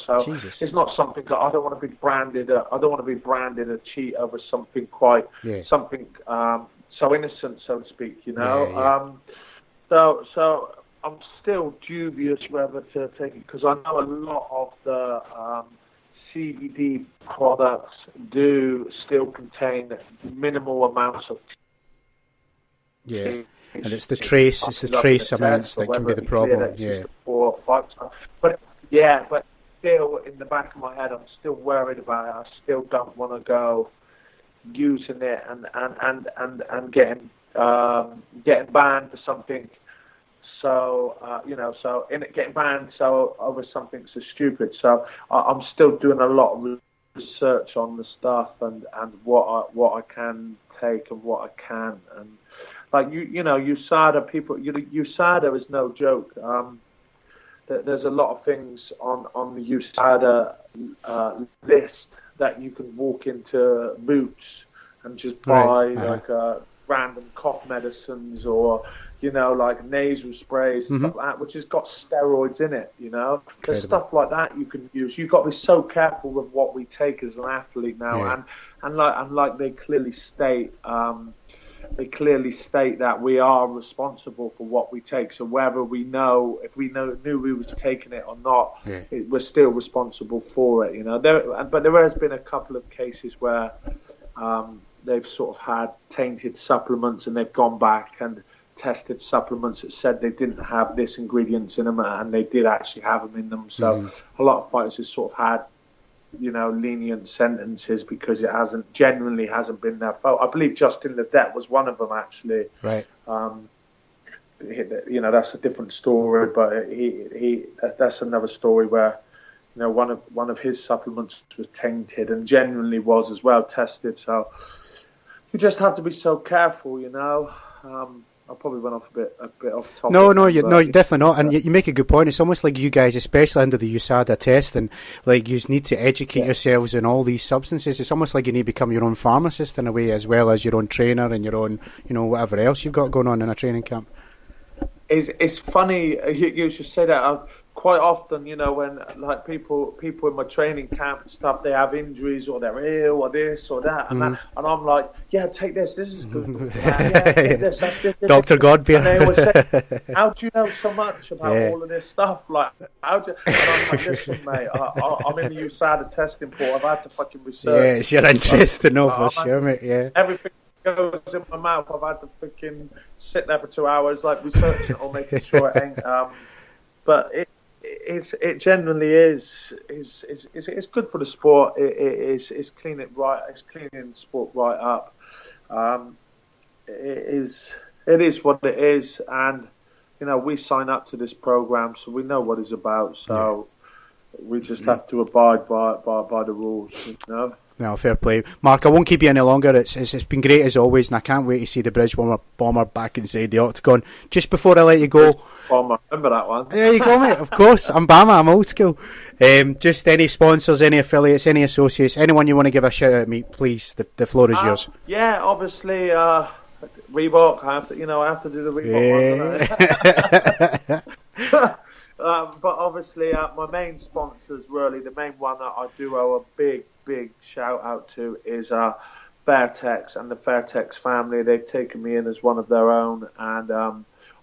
So Jesus. It's not something that I don't want to be branded. I don't want to be branded a cheat over something quite something so innocent, so to speak, So I'm still dubious whether to take it, because I know a lot of the CBD products do still contain minimal amounts of and it's the trace amounts that can be the problem. But still, in the back of my head, I'm still worried about it. I still don't want to go using it and getting banned for something. So getting banned over something so stupid. So I'm still doing a lot of research on the stuff and what I can take and what I can't. And like USADA people. USADA is no joke. There's a lot of things on the USADA list that you can walk into Boots and just buy, like random cough medicines or like nasal sprays and stuff like that, which has got steroids in it. There's stuff like that you can use. You've got to be so careful with what we take as an athlete now, and like they clearly state. They clearly state that we are responsible for what we take. So whether if we knew we was taking it or not, we're still responsible for it. But there has been a couple of cases where they've sort of had tainted supplements, and they've gone back and tested supplements that said they didn't have this ingredients in them, and they did actually have them in them. So a lot of fighters have sort of had lenient sentences because it genuinely hasn't been their fault. I believe Justin Ledet was one of them, actually. Right. That's a different story, but that's another story where one of his supplements was tainted, and genuinely was as well tested. So you just have to be so careful, I probably went off a bit off topic. No, you're definitely not. And you make a good point. It's almost like you guys, especially under the USADA test, and like you need to educate yourselves on all these substances. It's almost like you need to become your own pharmacist in a way, as well as your own trainer and your own, whatever else you've got going on in a training camp. It's funny you should say that. Quite often, when like people in my training camp and stuff, they have injuries or they're ill or this or that and that, and I'm like, take this. This is good. Take this. Dr. Godbeer. And they always say, how do you know so much about all of this stuff? Like, how do? And I'm like, listen, mate, I'm in the USADA testing pool. I've had to fucking research. Yeah, it's your interest to know for sure, mate. Yeah. Everything goes in my mouth. I've had to fucking sit there for 2 hours, like researching it or making sure it ain't. But it generally is good for the sport. It's cleaning the sport right up. It is what it is, and we sign up to this program, so we know what it's about. So we just have to abide by the rules. No, fair play. Mark, I won't keep you any longer. It's been great as always, and I can't wait to see the Bridge Bomber back inside the octagon. Just before I let you go... Bomber, remember that one? There you go, mate, of course. I'm Bama, I'm old school. Just any sponsors, any affiliates, any associates, anyone you want to give a shout out, mate, please. The floor is yours. Yeah, obviously, Reebok. I have to do the Reebok one. But obviously, my main sponsors, really, the main one that I do owe a big shout out to is Fairtex and the Fairtex family. They've taken me in as one of their own, and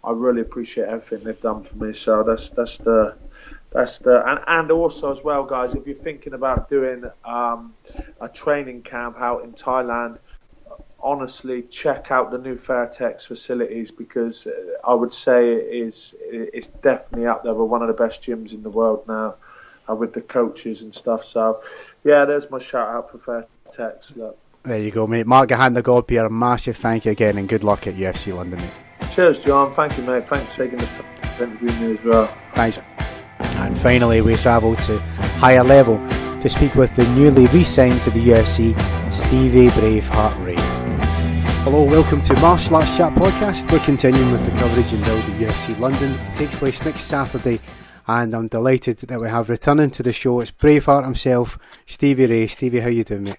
I really appreciate everything they've done for me. So and also as well, guys, if you're thinking about doing a training camp out in Thailand, honestly, check out the new Fairtex facilities, because I would say it's definitely up there with one of the best gyms in the world now, with the coaches and stuff. So, yeah, there's my shout out for Fairtex. Look. There you go, mate. Mark Gahan, the Godbeer, a massive thank you again, and good luck at UFC London, mate. Cheers, John. Thank you, mate. Thanks for taking the time to interview me as well. Thanks. And finally, we travel to higher level to speak with the newly re-signed to the UFC, Stevie Braveheart Ray. Hello, welcome to Martial Arts Chat Podcast. We're continuing with the coverage and build at UFC London. It takes place next Saturday, and I'm delighted that we have returning to the show. It's Braveheart himself, Stevie Ray. Stevie, how you doing, mate?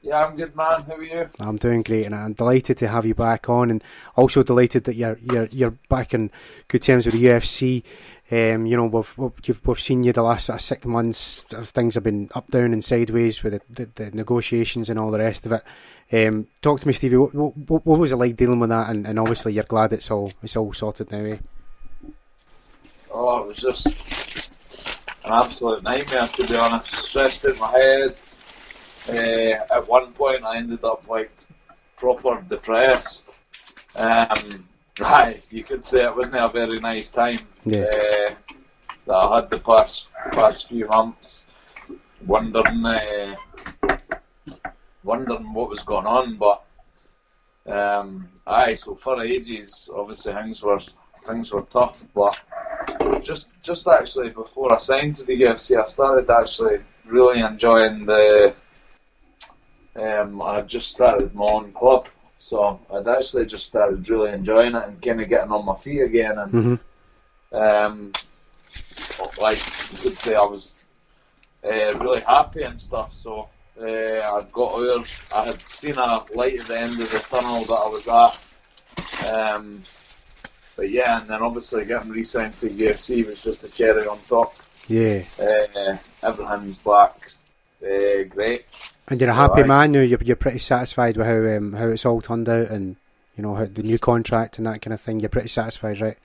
Yeah, I'm good, man. How are you? I'm doing great, and I'm delighted to have you back on, and also delighted that you're back in good terms with the UFC. We've seen you the last 6 months. Things have been up, down, and sideways with the negotiations and all the rest of it. Talk to me, Stevie. What was it like dealing with that? And obviously, you're glad it's all sorted now, eh? Oh, it was just an absolute nightmare, to be honest. Stressed in my head. At one point, I ended up proper depressed. Right, you could say it wasn't a very nice time that I had the past few months, wondering what was going on. But so for ages, obviously things were tough. But just actually before I signed to the UFC, I started actually really enjoying I just started my own club. So I'd actually just started really enjoying it and kind of getting on my feet again. And like you could say, I was really happy and stuff. So I got over. I had seen a light at the end of the tunnel that I was at. But yeah, and then obviously getting re-signed to UFC was just a cherry on top. Yeah. Everything's back. Great. And you're a happy man now. You're pretty satisfied with how it's all turned out, and you know how the new contract and that kind of thing. You're pretty satisfied, right?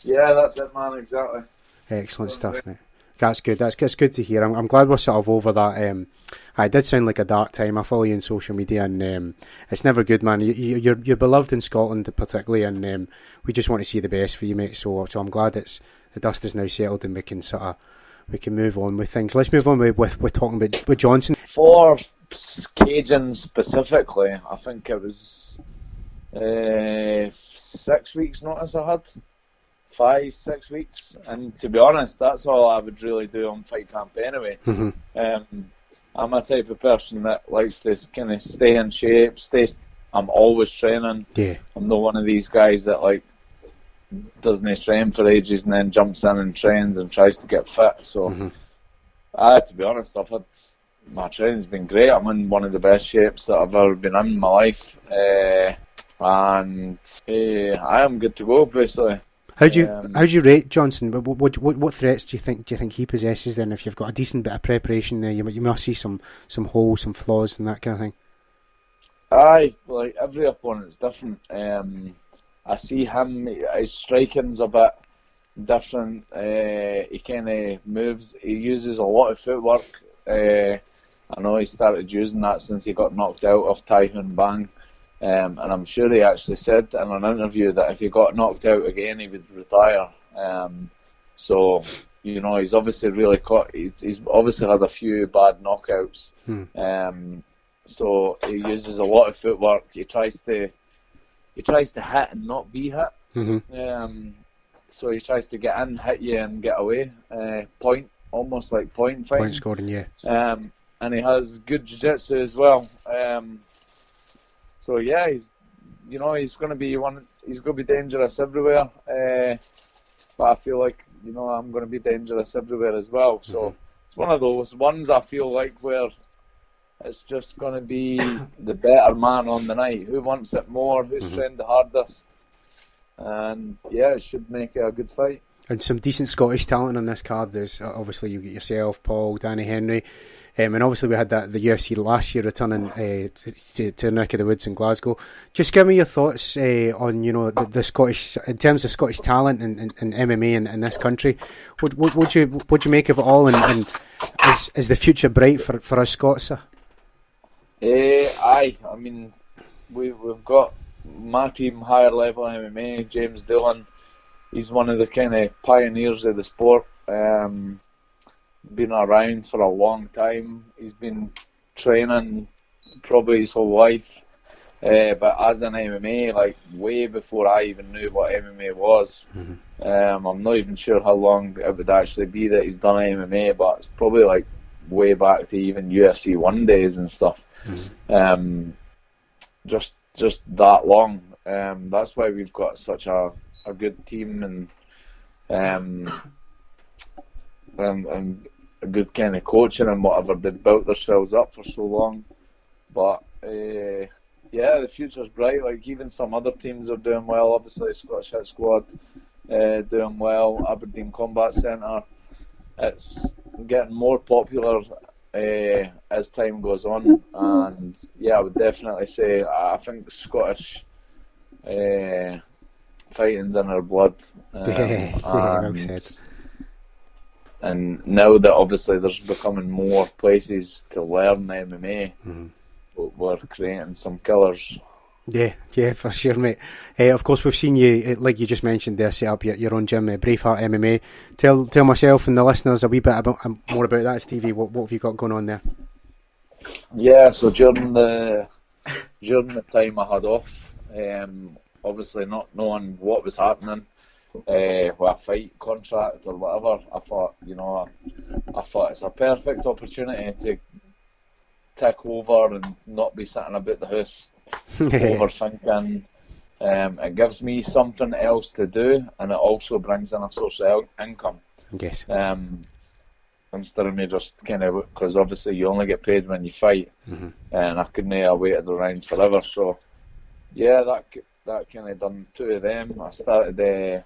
Yeah, that's it, man. Exactly. Excellent stuff, mate. That's good. That's good to hear. I'm glad we're sort of over that. It did sound like a dark time. I follow you on social media, and it's never good, man. You're beloved in Scotland, particularly, and we just want to see the best for you, mate. So I'm glad the dust is now settled, and we can move on with things. Let's move on with talking about with Johnson. For Cajun specifically, I think it was 6 weeks notice I had. 5-6 weeks, and to be honest, that's all I would really do on fight camp anyway. I'm a type of person that likes to kind of stay in shape. I'm always training. Yeah. I'm not one of these guys that like doesn't train for ages and then jumps in and trains and tries to get fit. So, to be honest, my training's been great. I'm in one of the best shapes that I've ever been in my life, and I am good to go basically. How do you rate Johnson? What threats do you think he possesses? Then, if you've got a decent bit of preparation there, you must see some holes, some flaws, and that kind of thing. Aye, like every opponent's different. I see him. His striking's a bit different. He kind of moves. He uses a lot of footwork. I know he started using that since he got knocked out of Tai Hun Bang. And I'm sure he actually said in an interview that if he got knocked out again, he would retire. So, you know, he's obviously he's obviously had a few bad knockouts. So he uses a lot of footwork. He tries to hit and not be hit. So he tries to get in, hit you, and get away. Almost like point fighting. Point scoring, yeah. And he has good jiu-jitsu as well. So yeah, he's going to be dangerous everywhere. But I feel like, you know, I'm going to be dangerous everywhere as well. So it's one of those ones I feel like where it's just going to be the better man on the night. Who wants it more? Who's trained the hardest? And yeah, it should make it a good fight. And some decent Scottish talent on this card. There's obviously you get yourself, Paul, Danny Henry. And obviously we had the UFC last year returning to neck of the woods in Glasgow. Just give me your thoughts on, you know, the Scottish, in terms of Scottish talent and MMA in this country. What you make of it all, and is the future bright for us Scots? Aye, I mean we've got my team, higher level MMA, James Dillon. He's one of the kind of pioneers of the sport. Been around for a long time. He's been training probably his whole life, but as an MMA, like way before I even knew what MMA was. I'm not even sure how long it would actually be that he's done MMA, but it's probably like way back to even UFC 1 days and stuff. Just that long. That's why we've got such a good team and a good kind of coaching and whatever. They've built themselves up for so long. But yeah, the future's bright. Like even some other teams are doing well. Obviously Scottish Hit Squad doing well. Aberdeen Combat Centre. It's getting more popular as time goes on, and yeah, I would definitely say I think Scottish fighting's in our blood. And now that obviously there's becoming more places to learn MMA, we're creating some killers. Yeah, for sure, mate. Of course, we've seen you, like you just mentioned there, set up your own gym, Braveheart MMA. Tell myself and the listeners a wee bit more about that, Stevie. What have you got going on there? Yeah, so during the time I had off, obviously not knowing what was happening with a fight contract or whatever, I thought it's a perfect opportunity to take over and not be sitting about the house overthinking. It gives me something else to do, and it also brings in a source of income. Yes. Instead of me just kind of, because obviously you only get paid when you fight, and I couldn't have waited around forever. So yeah, that kind of done 2 of them. I've started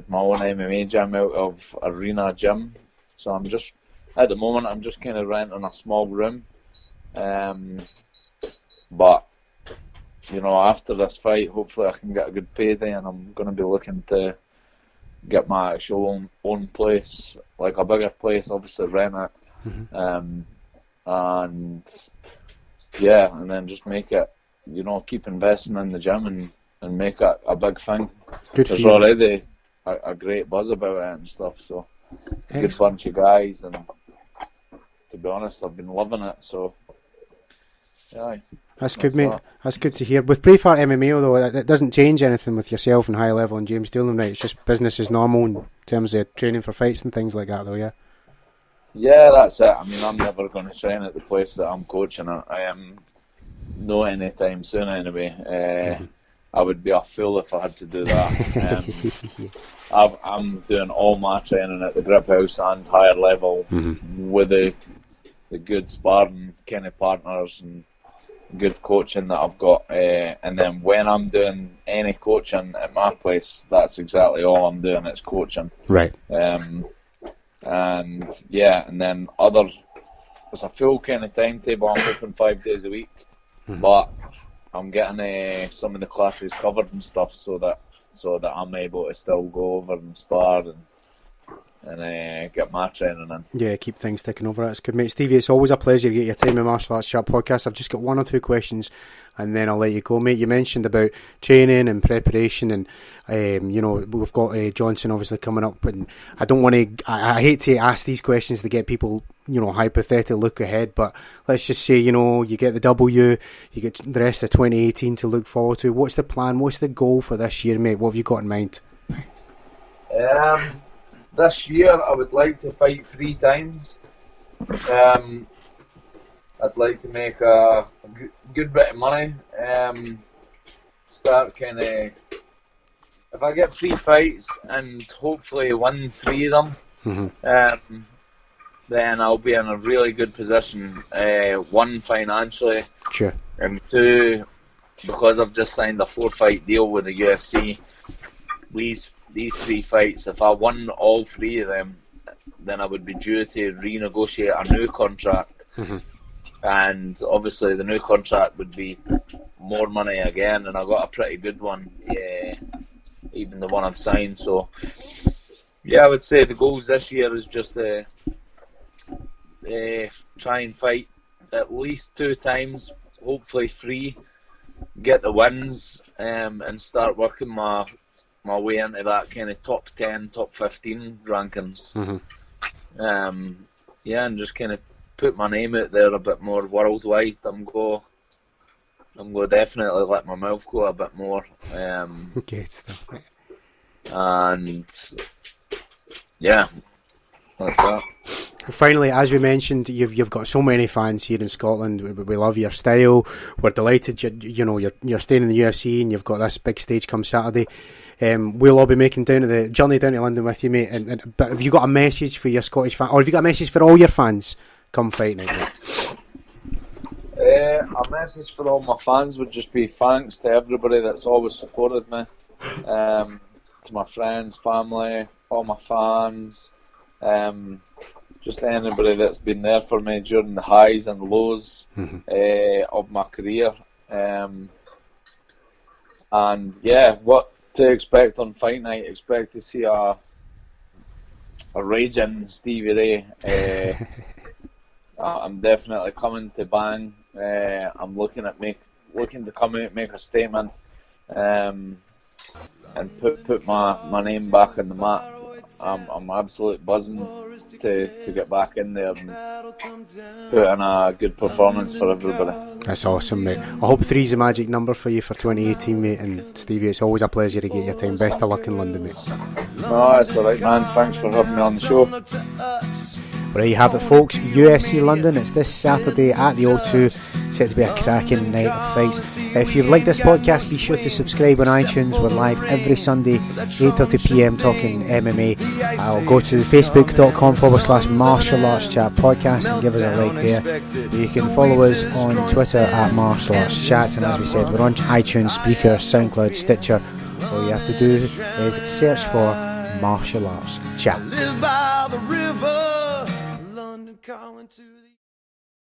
my own MMA gym out of Arena Gym. So I'm just, at the moment, I'm just kind of renting a small room. But, you know, after this fight, hopefully I can get a good payday, and I'm going to be looking to get my actual own place, like a bigger place, obviously rent it. And yeah, and then just make it, you know, keep investing in the gym and make it a big thing. There's already a great buzz about it and stuff, so a good bunch of guys, and to be honest, I've been loving it, so yeah. That's good, mate. That's good to hear. With Braveheart MMA, though, it doesn't change anything with yourself and High Level and James Doolan, right? It's just business as normal in terms of training for fights and things like that, though, yeah? Yeah, that's it. I mean, I'm never going to train at the place that I'm coaching at. I am not anytime soon, anyway. I would be a fool if I had to do that. I'm doing all my training at the Grip House and Higher Level with the good sparring kind of partners and good coaching that I've got, and then when I'm doing any coaching at my place, that's exactly all I'm doing, it's coaching. Right. And yeah, and then it's a full kind of timetable. I'm open 5 days a week, but I'm getting some of the classes covered and stuff, so that I'm able to still go over and spar and get my training in. Yeah, keep things ticking over. That's good, mate. Stevie, it's always a pleasure to get your time in Martial Arts Chat podcast. I've just got 1 or 2 questions, and then I'll let you go, mate. You mentioned about training and preparation, and you know, we've got Johnson obviously coming up, and I don't want to. I hate to ask these questions to get people, you know, hypothetical look ahead, but let's just say, you know, you get the W, you get the rest of 2018 to look forward to. What's the plan? What's the goal for this year, mate? What have you got in mind? This year, I would like to fight 3 times. I'd like to make a good bit of money. Start kind of, if I get 3 fights and hopefully win 3 of them, then I'll be in a really good position. 1, financially, sure, and 2, because I've just signed a 4-fight deal with the UFC. These 3 fights, if I won all 3 of them, then I would be due to renegotiate a new contract. And obviously the new contract would be more money again, and I got a pretty good one, even the one I've signed. So yeah, I would say the goals this year is just to try and fight at least 2 times, hopefully 3, get the wins, and start working my way into that kind of top 10, top 15 rankings. Yeah, and just kind of put my name out there a bit more worldwide. I'm going to definitely let my mouth go a bit more. Good stuff, mate. And yeah, that's that. Finally, as we mentioned, you've got so many fans here in Scotland. We love your style. We're delighted you're staying in the UFC, and you've got this big stage come Saturday. We'll all be making the journey down to London with you, mate. But have you got a message for your Scottish fans, or have you got a message for all your fans come fight night, mate? A message for all my fans would just be thanks to everybody that's always supported me. To my friends, family, all my fans. Just anybody that's been there for me during the highs and lows of my career. And yeah, what to expect on fight night? Expect to see a raging Stevie Ray. I'm definitely coming to bang. I'm looking to come out, make a statement, and put my name back on the map. I'm absolutely buzzing to get back in there and put in a good performance for everybody. That's awesome, mate. I hope 3's a magic number for you for 2018, mate. And Stevie, it's always a pleasure to get your time. Best of luck in London, mate. No, it's alright, man. Thanks for having me on the show. There you have it, folks. UFC London. It's this Saturday at the O2. Set to be a cracking night of fights. If you've liked this podcast, be sure to subscribe on iTunes. We're live every Sunday, 8:30pm, talking MMA. I'll go to facebook.com/martial arts chat podcast and give us a like there. You can follow us on Twitter at martial arts chat. And as we said, we're on iTunes, Spreaker, SoundCloud, Stitcher. All you have to do is search for Martial Arts Chat. Live by the river, London calling to